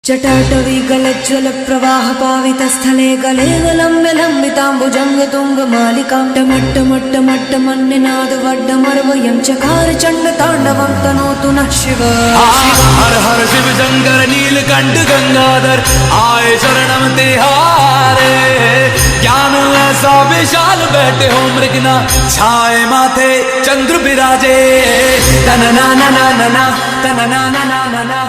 जटाटवी गलज्ज्वल प्रवाह पावितस्थले गले लम्ब्य लम्बिताम्बुजंग तुंग मालिकां टमट्टमट्टमट्टमन्निनाद वड्डमर्वयं चकार चंड तांडवं तनोतु नः शिव। हर हर शिव शंकर नीलकंठ गंगाधर आए शरणम तिहारे। ज्ञान ऐसा विशाल बैठे हो मृगना छाए माथे चंद्र विराजे। तन ना ना ना ना ना तन ना ना ना ना ना।